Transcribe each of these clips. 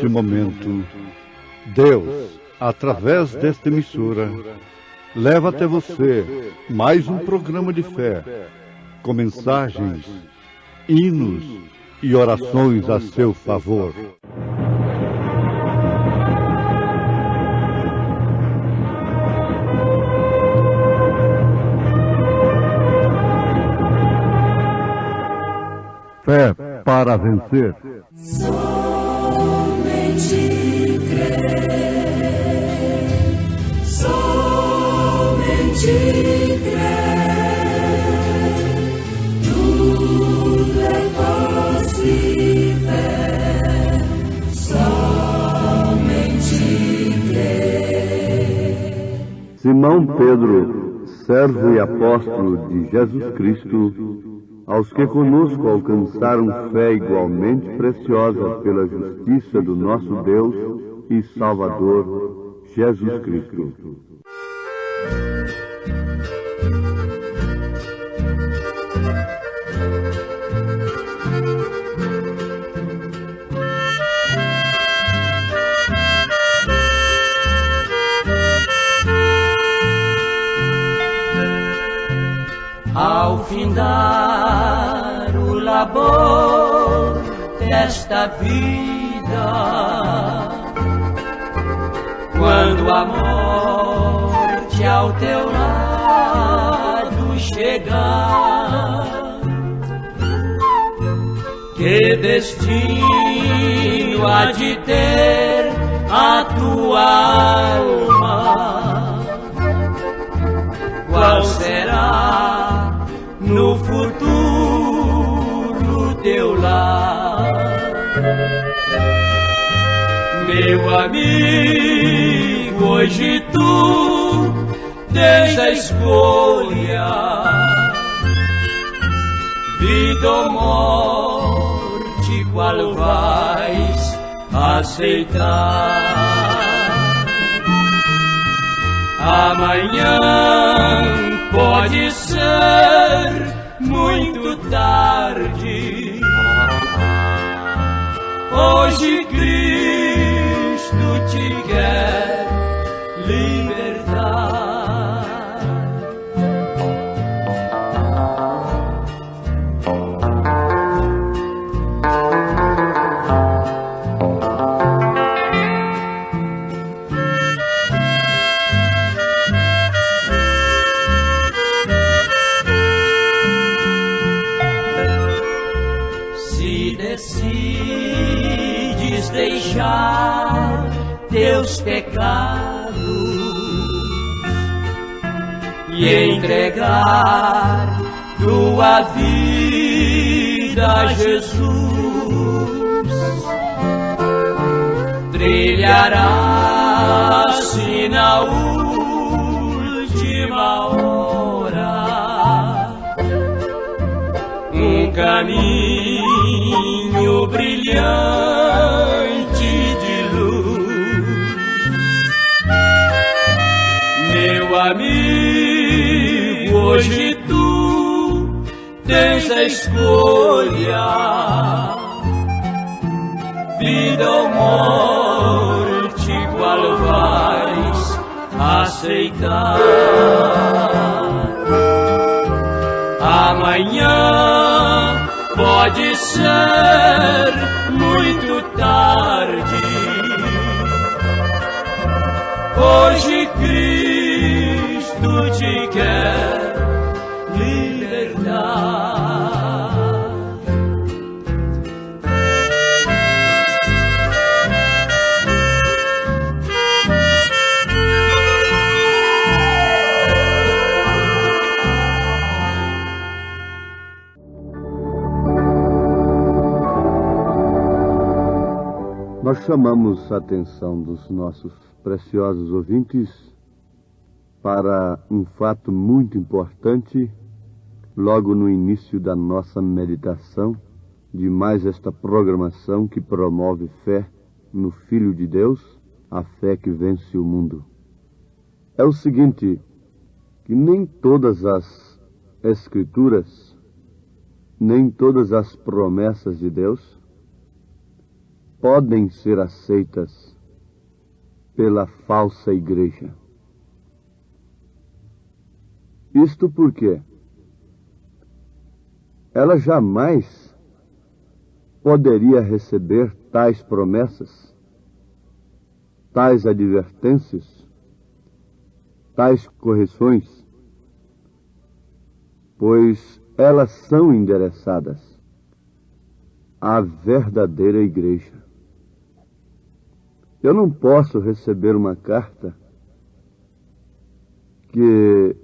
neste momento, Deus, através desta emissora, leva até você mais um programa de fé, com mensagens, hinos e orações a seu favor. Fé para vencer. Somente crer, somente crer, tudo é possível, somente crer. Simão Pedro, servo e apóstolo de Jesus Cristo, aos que conosco alcançaram fé igualmente preciosa pela justiça do nosso Deus e Salvador, Jesus Cristo. Ao findar o labor desta vida, quando a morte ao teu lado chegar, que destino há de ter a tua alma? Qual será no futuro teu lar? Meu amigo, hoje tu tens a escolha, vida ou morte, qual vais aceitar? Amanhã pode ser muito tarde. Hoje Cristo te quer libertar. Decides deixar teus pecados e entregar tua vida a Jesus, trilharás-se na última hora um caminho brilhante de luz. Meu amigo, hoje tu tens a escolha, vida ou morte, qual vais aceitar? Amanhã pode ser muito tarde. Hoje Cristo te quer libertar. Nós chamamos a atenção dos nossos preciosos ouvintes para um fato muito importante logo no início da nossa meditação de mais esta programação que promove fé no Filho de Deus, a fé que vence o mundo. É o seguinte, que nem todas as Escrituras, nem todas as promessas de Deus podem ser aceitas pela falsa igreja. Isto porque ela jamais poderia receber tais promessas, tais advertências, tais correções, pois elas são endereçadas à verdadeira igreja. Eu não posso receber uma carta que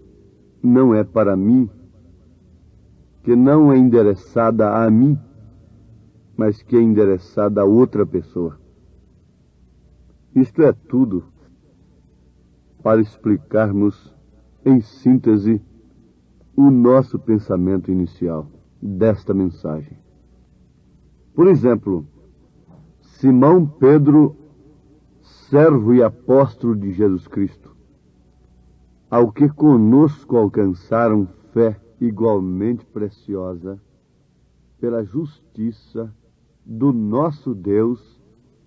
não é para mim, que não é endereçada a mim, mas que é endereçada a outra pessoa. Isto é tudo para explicarmos, em síntese, o nosso pensamento inicial desta mensagem. Por exemplo, Simão Pedro, servo e apóstolo de Jesus Cristo, ao que conosco alcançaram fé igualmente preciosa pela justiça do nosso Deus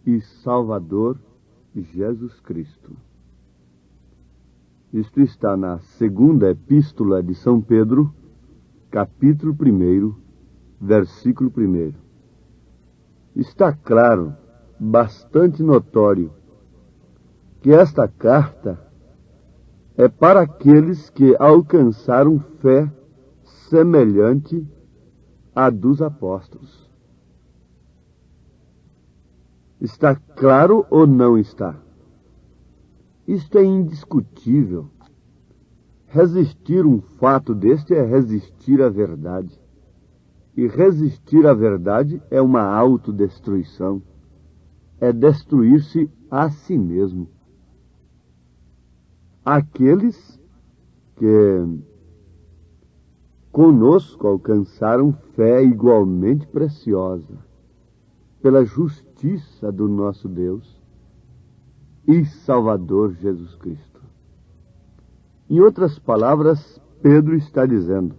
e Salvador Jesus Cristo. Isto está na segunda epístola de São Pedro, capítulo 1, versículo 1. Está claro, bastante notório, que esta carta é para aqueles que alcançaram fé semelhante à dos apóstolos. Está claro ou não está? Isto é indiscutível. Resistir um fato deste é resistir à verdade. E resistir à verdade é uma autodestruição. É destruir-se a si mesmo. Aqueles que conosco alcançaram fé igualmente preciosa pela justiça do nosso Deus e Salvador Jesus Cristo. Em outras palavras, Pedro está dizendo: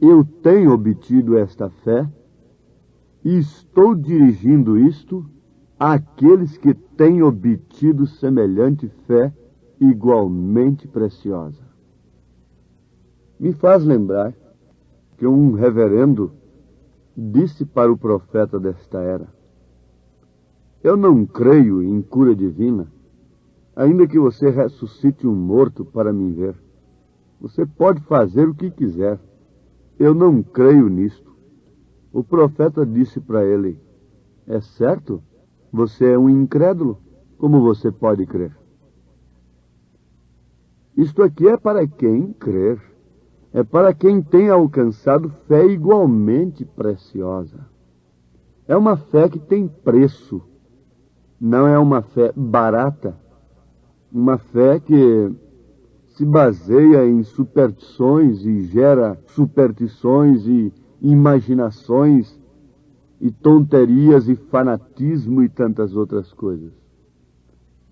eu tenho obtido esta fé e estou dirigindo isto àqueles que têm obtido semelhante fé igualmente preciosa. Me faz lembrar que um reverendo disse para o profeta desta era: eu não creio em cura divina, ainda que você ressuscite um morto para me ver. Você pode fazer o que quiser. Eu não creio nisto. O profeta disse para ele: é certo? Você é um incrédulo. Como você pode crer? Isto aqui é para quem crer. É para quem tem alcançado fé igualmente preciosa. É uma fé que tem preço. Não é uma fé barata, uma fé que se baseia em superstições e gera superstições e imaginações e tonterias e fanatismo e tantas outras coisas.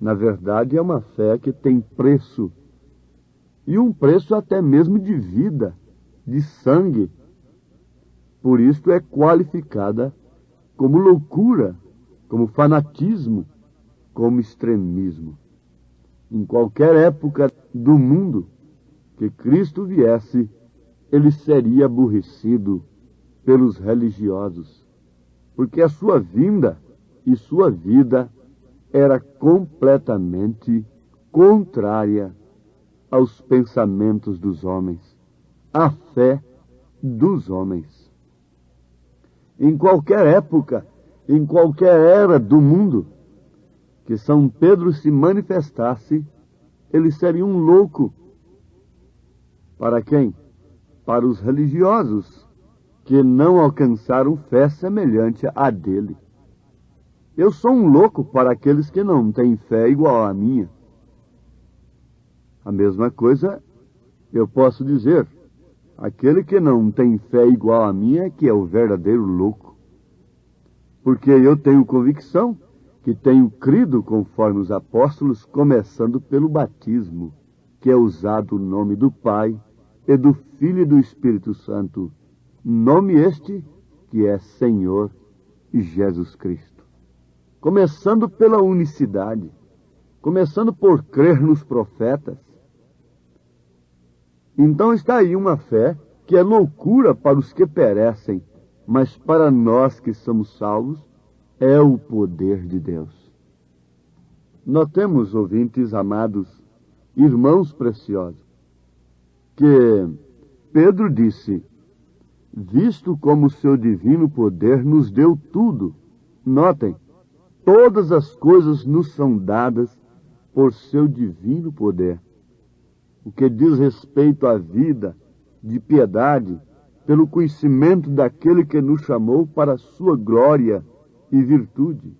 Na verdade, é uma fé que tem preço, e um preço até mesmo de vida, de sangue. Por isso é qualificada como loucura, como fanatismo, como extremismo. Em qualquer época do mundo que Cristo viesse, ele seria aborrecido pelos religiosos, porque a sua vinda e sua vida era completamente contrária aos pensamentos dos homens, à fé dos homens. Em qualquer época, em qualquer era do mundo, que São Pedro se manifestasse, ele seria um louco. Para quem? Para os religiosos, que não alcançaram fé semelhante à dele. Eu sou um louco para aqueles que não têm fé igual à minha. A mesma coisa eu posso dizer: aquele que não tem fé igual à minha é que é o verdadeiro louco. Porque eu tenho convicção que tenho crido conforme os apóstolos, começando pelo batismo, que é usado o nome do Pai e do Filho e do Espírito Santo, nome este que é Senhor Jesus Cristo. começando pela unicidade, começando por crer nos profetas. Então está aí uma fé que é loucura para os que perecem, mas para nós que somos salvos, é o poder de Deus. Notemos, ouvintes amados, irmãos preciosos, que Pedro disse: visto como o seu divino poder nos deu tudo. Notem, todas as coisas nos são dadas por seu divino poder. O que diz respeito à vida de piedade, pelo conhecimento daquele que nos chamou para a sua glória e virtude,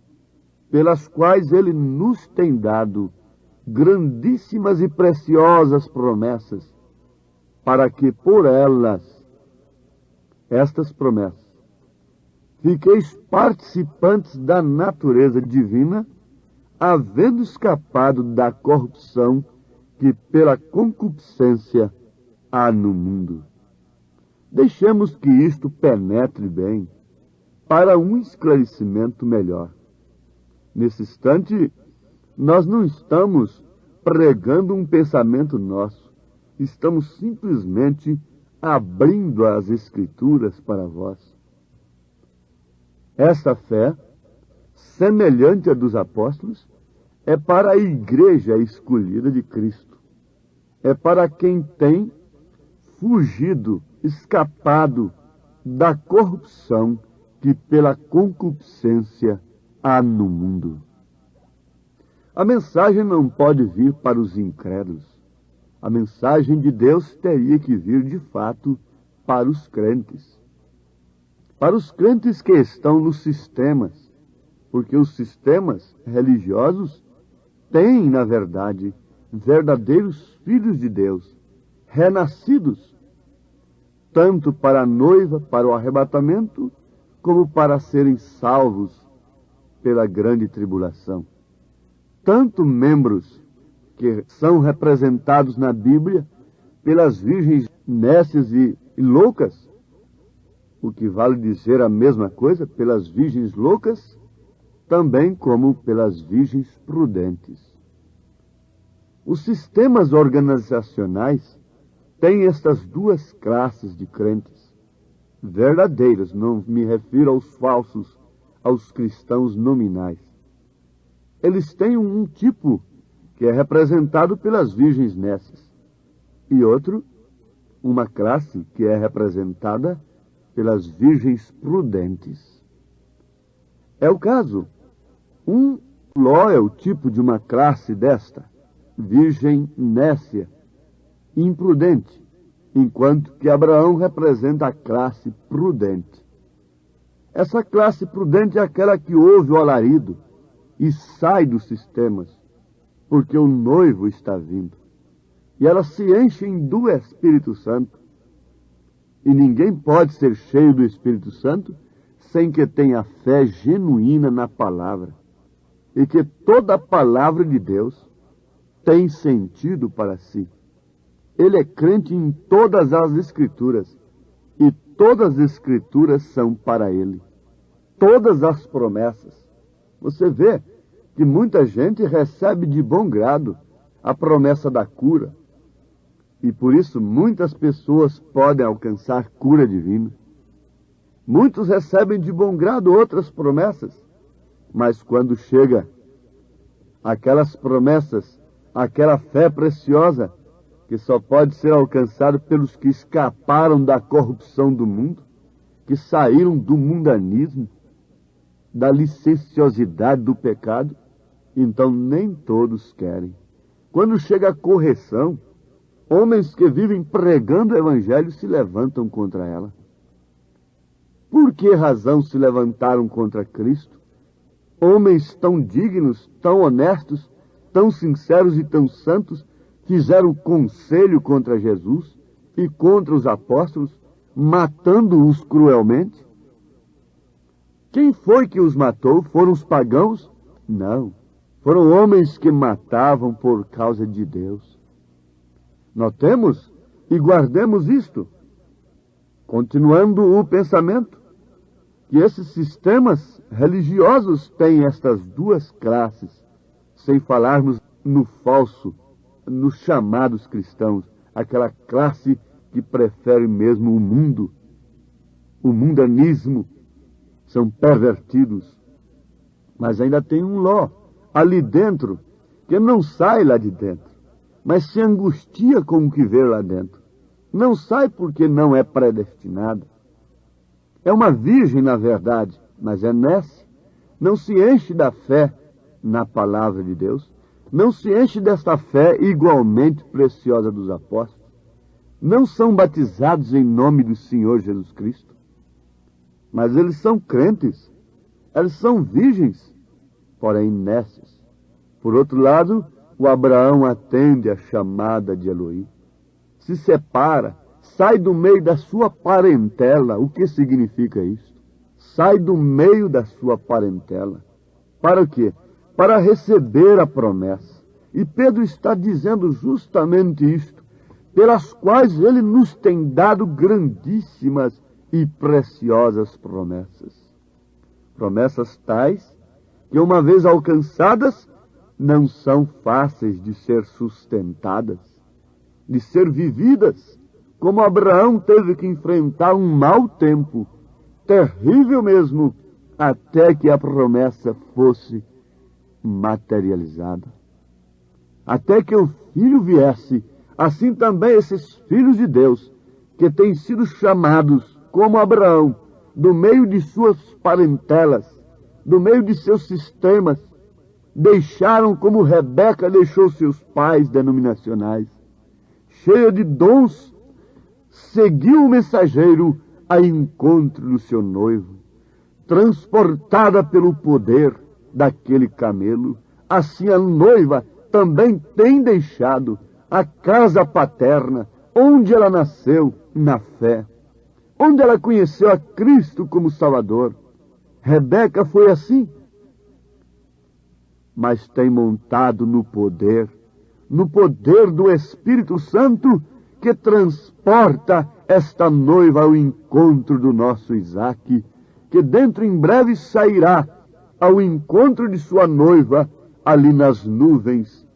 pelas quais ele nos tem dado grandíssimas e preciosas promessas, para que por elas, estas promessas, fiqueis participantes da natureza divina, havendo escapado da corrupção que pela concupiscência há no mundo. Deixemos que isto penetre bem, para um esclarecimento melhor. Nesse instante, nós não estamos pregando um pensamento nosso, estamos simplesmente abrindo as Escrituras para vós. Essa fé, semelhante à dos apóstolos, é para a igreja escolhida de Cristo. É para quem tem fugido, escapado da corrupção que pela concupiscência há no mundo. A mensagem não pode vir para os incrédulos. A mensagem de Deus teria que vir, de fato, para os crentes. Para os crentes que estão nos sistemas, porque os sistemas religiosos têm, na verdade, verdadeiros filhos de Deus, renascidos, tanto para a noiva, para o arrebatamento, como para serem salvos pela grande tribulação. Tanto membros que são representados na Bíblia pelas virgens nécias e loucas, o que vale dizer a mesma coisa, pelas virgens loucas, também como pelas virgens prudentes. Os sistemas organizacionais têm estas duas classes de crentes, verdadeiros, não me refiro aos falsos, aos cristãos nominais. Eles têm um tipo que é representado pelas virgens nécias, e outro, uma classe que é representada pelas virgens prudentes. É o caso. Ló é o tipo de uma classe desta, virgem nécia, imprudente, enquanto que Abraão representa a classe prudente. Essa classe prudente é aquela que ouve o alarido e sai dos sistemas, porque o noivo está vindo. E elas se enchem do Espírito Santo. E ninguém pode ser cheio do Espírito Santo sem que tenha fé genuína na palavra. E que toda a palavra de Deus tem sentido para si. Ele é crente em todas as Escrituras. E todas as Escrituras são para ele. Todas as promessas. Você vê que muita gente recebe de bom grado a promessa da cura. E por isso muitas pessoas podem alcançar cura divina. Muitos recebem de bom grado outras promessas. Mas quando chega aquelas promessas, aquela fé preciosa, que só pode ser alcançada pelos que escaparam da corrupção do mundo, que saíram do mundanismo, da licenciosidade do pecado, então nem todos querem. Quando chega a correção, homens que vivem pregando o evangelho se levantam contra ela. Por que razão se levantaram contra Cristo? Homens tão dignos, tão honestos, tão sinceros e tão santos, fizeram conselho contra Jesus e contra os apóstolos, matando-os cruelmente. Quem foi que os matou? Foram os pagãos? Não. Foram homens que matavam por causa de Deus. Notemos e guardemos isto. Continuando o pensamento. que esses sistemas religiosos têm estas duas classes, sem falarmos no falso, nos chamados cristãos, aquela classe que prefere mesmo o mundanismo, são pervertidos. Mas ainda tem um Ló ali dentro, que não sai lá de dentro, mas se angustia com o que vê lá dentro. Não sai porque não é predestinada. É uma virgem, na verdade, mas é nécia. Não se enche da fé na palavra de Deus. Não se enche desta fé igualmente preciosa dos apóstolos. Não são batizados em nome do Senhor Jesus Cristo. Mas eles são crentes. Eles são virgens, porém nécios. Por outro lado, o Abraão atende a chamada de Eloí. Se separa, sai do meio da sua parentela. O que significa isso? Sai do meio da sua parentela. Para o quê? Para receber a promessa. E Pedro está dizendo justamente isto, pelas quais ele nos tem dado grandíssimas e preciosas promessas. Promessas tais que, uma vez alcançadas, não são fáceis de ser sustentadas, de ser vividas, como Abraão teve que enfrentar um mau tempo, terrível mesmo, até que a promessa fosse materializada. Até que o Filho viesse, assim também esses filhos de Deus, que têm sido chamados, como Abraão, do meio de suas parentelas, do meio de seus sistemas, deixaram como Rebeca deixou seus pais denominacionais, cheia de dons, seguiu o mensageiro a encontro do seu noivo, transportada pelo poder daquele camelo. Assim a noiva também tem deixado a casa paterna, onde ela nasceu na fé, onde ela conheceu a Cristo como Salvador. Rebeca foi assim, mas tem montado no poder do Espírito Santo, que transporta esta noiva ao encontro do nosso Isaque, que dentro em breve sairá ao encontro de sua noiva, ali nas nuvens,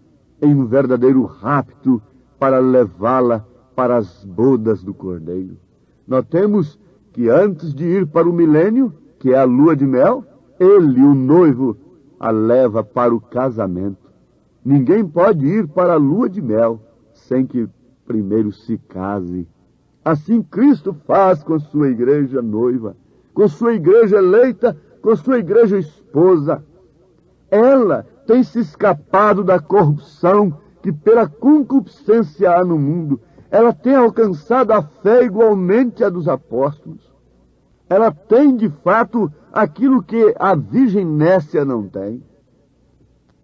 em um verdadeiro rapto, para levá-la para as bodas do Cordeiro. Notemos que antes de ir para o milênio, que é a lua de mel, ele, o noivo, a leva para o casamento. Ninguém pode ir para a lua de mel sem que primeiro se case. Assim Cristo faz com sua igreja noiva, com sua igreja eleita, com sua igreja esposa. Ela tem se escapado da corrupção que pela concupiscência há no mundo. Ela tem alcançado a fé igualmente à dos apóstolos. Ela tem, de fato, aquilo que a virgem nécia não tem.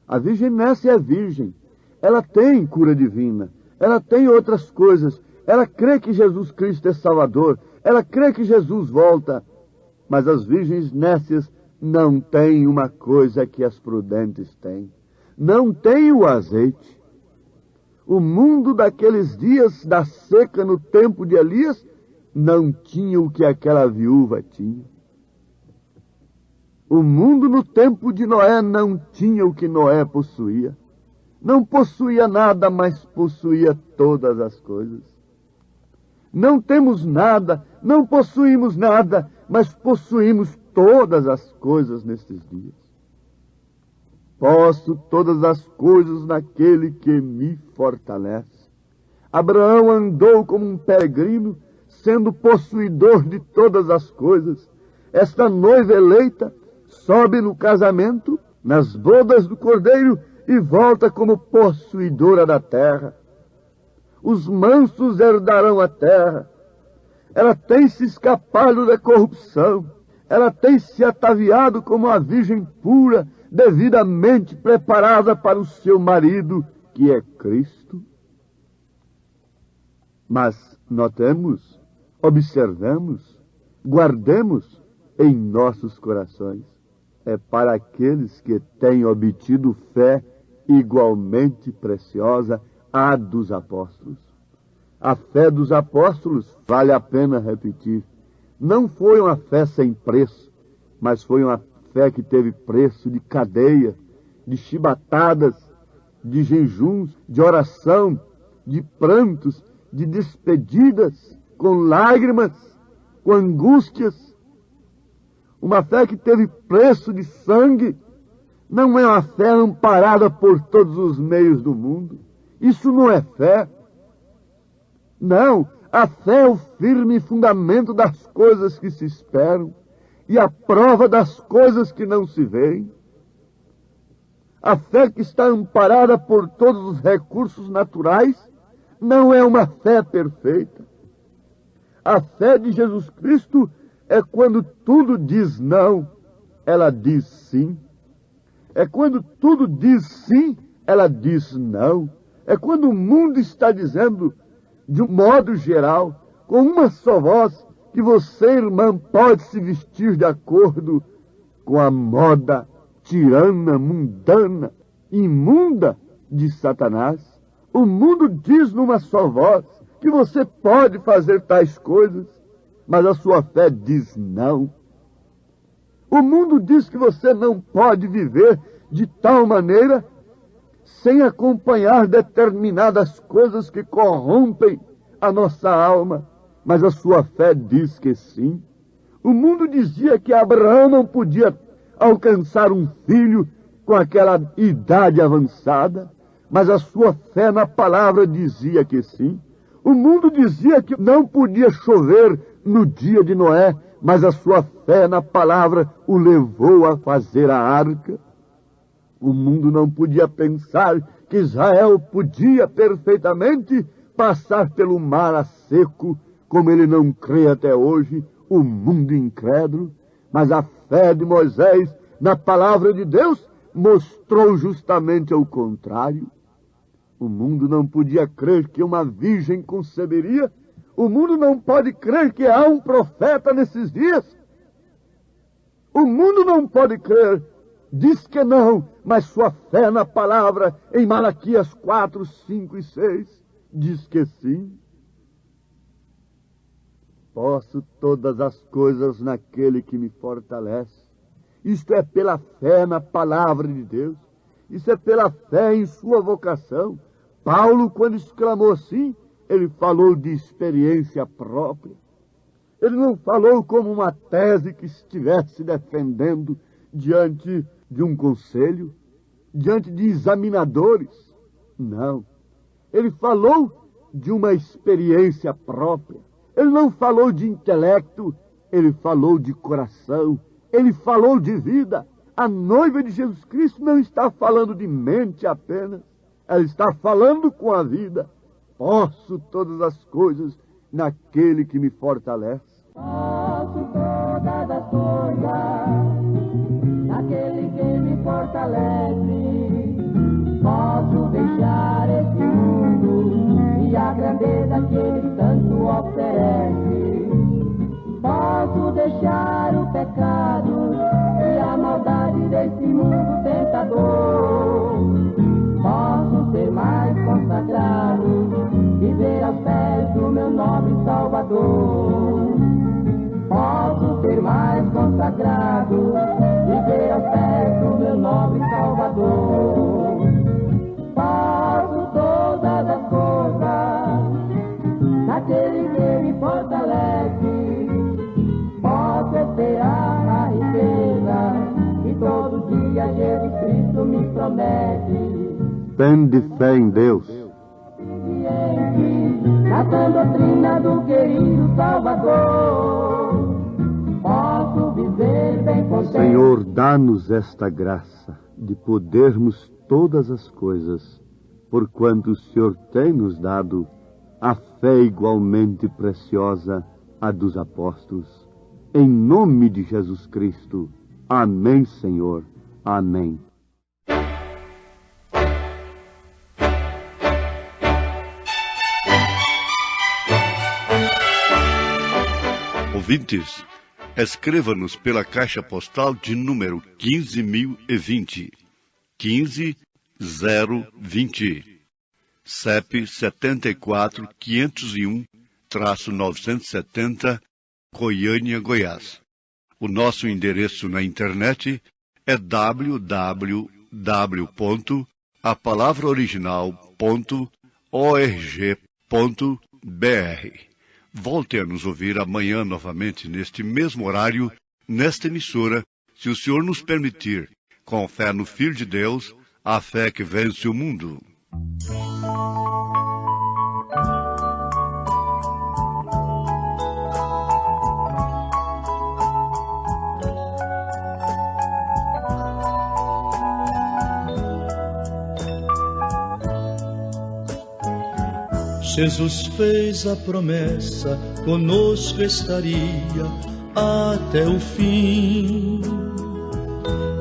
A virgem nécia é virgem. Ela tem cura divina. Ela tem outras coisas. Ela crê que Jesus Cristo é Salvador. Ela crê que Jesus volta. Mas as virgens nécias não têm uma coisa que as prudentes têm. Não têm o azeite. O mundo daqueles dias da seca no tempo de Elias não tinha o que aquela viúva tinha. O mundo no tempo de Noé não tinha o que Noé possuía. Não possuía nada, mas possuía todas as coisas. Não temos nada, não possuímos nada, mas possuímos todas as coisas nestes dias. Posso todas as coisas naquele que me fortalece. Abraão andou como um peregrino, sendo possuidor de todas as coisas. Esta noiva eleita sobe no casamento, nas bodas do Cordeiro, e volta como possuidora da terra. Os mansos herdarão a terra. Ela tem se escapado da corrupção. Ela tem se ataviado como a virgem pura, devidamente preparada para o seu marido, que é Cristo. Mas notemos, observemos, guardemos em nossos corações. É para aqueles que têm obtido fé igualmente preciosa à dos apóstolos. A fé dos apóstolos, vale a pena repetir, não foi uma fé sem preço, mas foi uma fé que teve preço de cadeia, de chibatadas, de jejuns, de oração, de prantos, de despedidas, com lágrimas, com angústias. Uma fé que teve preço de sangue. Não é uma fé amparada por todos os meios do mundo. Isso não é fé. Não, a fé é o firme fundamento das coisas que se esperam e a prova das coisas que não se veem. A fé que está amparada por todos os recursos naturais não é uma fé perfeita. A fé de Jesus Cristo é quando tudo diz não, ela diz sim. É quando tudo diz sim, ela diz não. É quando o mundo está dizendo, de um modo geral, com uma só voz, que você, irmã, pode se vestir de acordo com a moda tirana, mundana, imunda de Satanás. O mundo diz numa só voz que você pode fazer tais coisas, mas a sua fé diz não. O mundo diz que você não pode viver de tal maneira sem acompanhar determinadas coisas que corrompem a nossa alma, mas a sua fé diz que sim. O mundo dizia que Abraão não podia alcançar um filho com aquela idade avançada, mas a sua fé na palavra dizia que sim. O mundo dizia que não podia chover no dia de Noé, mas a sua fé na palavra o levou a fazer a arca. O mundo não podia pensar que Israel podia perfeitamente passar pelo mar a seco, como ele não crê até hoje, o mundo incrédulo. Mas a fé de Moisés na palavra de Deus mostrou justamente o contrário. O mundo não podia crer que uma virgem conceberia. O mundo não pode crer que há um profeta nesses dias. O mundo não pode crer. Diz que não, mas sua fé na palavra, em Malaquias 4, 5 e 6, diz que sim. Posso todas as coisas naquele que me fortalece. Isto é pela fé na palavra de Deus. Isso é pela fé em sua vocação. Paulo, quando exclamou assim, ele falou de experiência própria. Ele não falou como uma tese que estivesse defendendo diante de um conselho, diante de examinadores. Não. Ele falou de uma experiência própria. Ele não falou de intelecto, ele falou de coração, ele falou de vida. A noiva de Jesus Cristo não está falando de mente apenas, ela está falando com a vida. Posso todas as coisas naquele que me fortalece. Posso todas as coisas naquele que me fortalece. Posso deixar esse mundo e a grandeza que ele tanto oferece. Posso deixar o pecado e a maldade desse mundo tentador. Posso ser mais consagrado, viver aos pés do meu nobre Salvador. Posso ser mais consagrado, viver aos pés do meu nobre Salvador. Posso todas as coisas naquele que me fortalece. Posso esperar a riqueza que todo dia Jesus Cristo me promete. Tende fé em Deus. Na sã doutrina do querido Salvador, posso viver bem contente. Senhor, dá-nos esta graça de podermos todas as coisas, porquanto o Senhor tem nos dado a fé igualmente preciosa a dos apóstolos. Em nome de Jesus Cristo. Amém, Senhor. Amém. Ouvintes, escreva-nos pela caixa postal de número 15.020, 15020, CEP 74.501-970, Goiânia, Goiás. O nosso endereço na internet é www.apalavraoriginal.org.br. Volte a nos ouvir amanhã novamente, neste mesmo horário, nesta emissora, se o Senhor nos permitir, com fé no Filho de Deus, a fé que vence o mundo. Jesus fez a promessa, conosco estaria até o fim.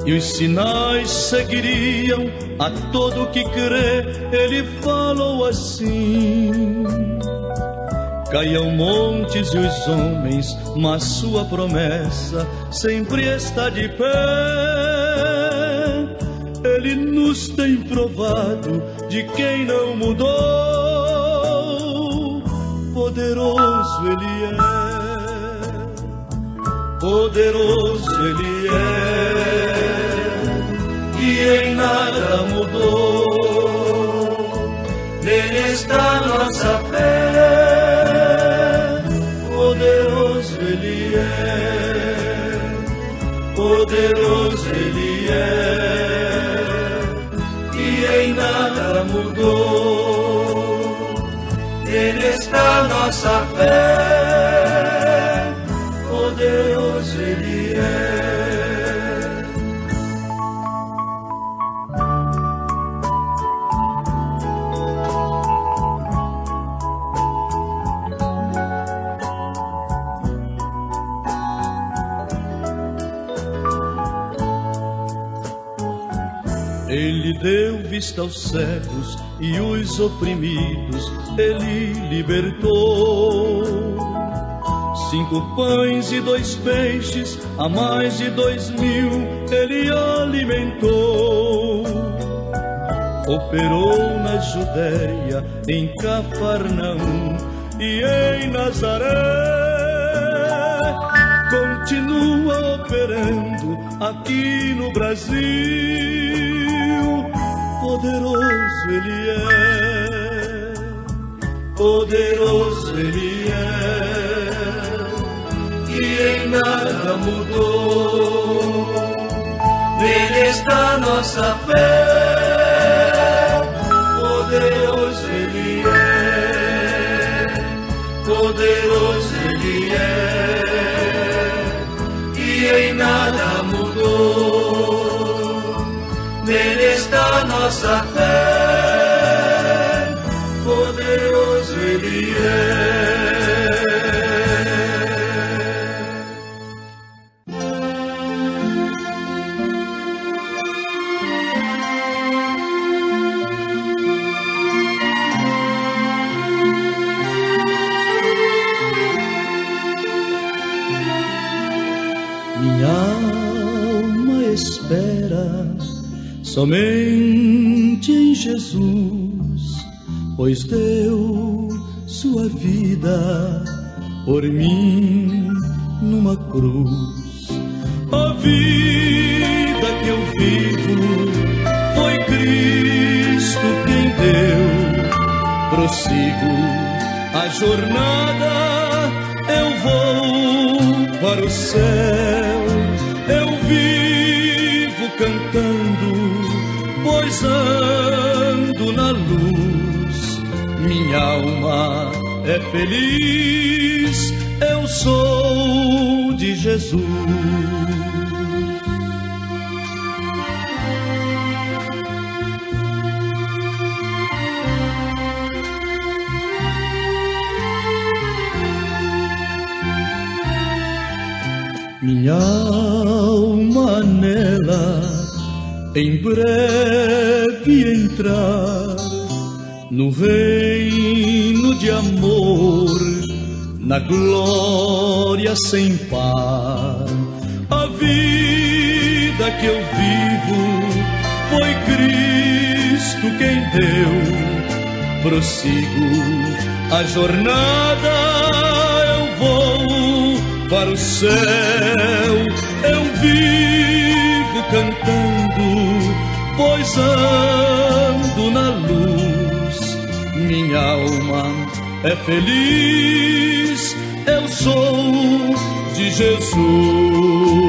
E os sinais seguiriam a todo que crê, ele falou assim. Caiam montes e os homens, mas sua promessa sempre está de pé. Ele nos tem provado de quem não mudou. Poderoso ele é, poderoso ele é, e em nada mudou. Nele está nossa fé. Poderoso ele é, poderoso ele é, e em nada mudou. Nele está nossa fé, poderoso ele é. Ele deu vista aos cegos e os oprimidos ele libertou. 5 pães e 2 peixes, a mais de 2.000 ele alimentou. Operou na Judéia, em Cafarnaum e em Nazaré. Continua operando aqui no Brasil. Poderoso ele é, poderoso ele é, e em nada mudou. Nele está nossa fé. Poderoso ele é, poderoso ele é, e em nada mudou. Nele está nossa fé, poderoso ele é. Minha alma espera somente em Jesus, pois deu sua vida por mim numa cruz. A vida que eu vivo foi Cristo quem deu. Prossigo a jornada, eu vou para o céu, eu vivo cantando, pois ando na luz. Minha alma é feliz, eu sou de Jesus. Minha alma nela em breve entrar no reino de amor, na glória sem par. A vida que eu vivo foi Cristo quem deu. Prossigo a jornada, eu vou para o céu eu vivo cantando, pois ando na luz. Minha alma é feliz, eu sou de Jesus.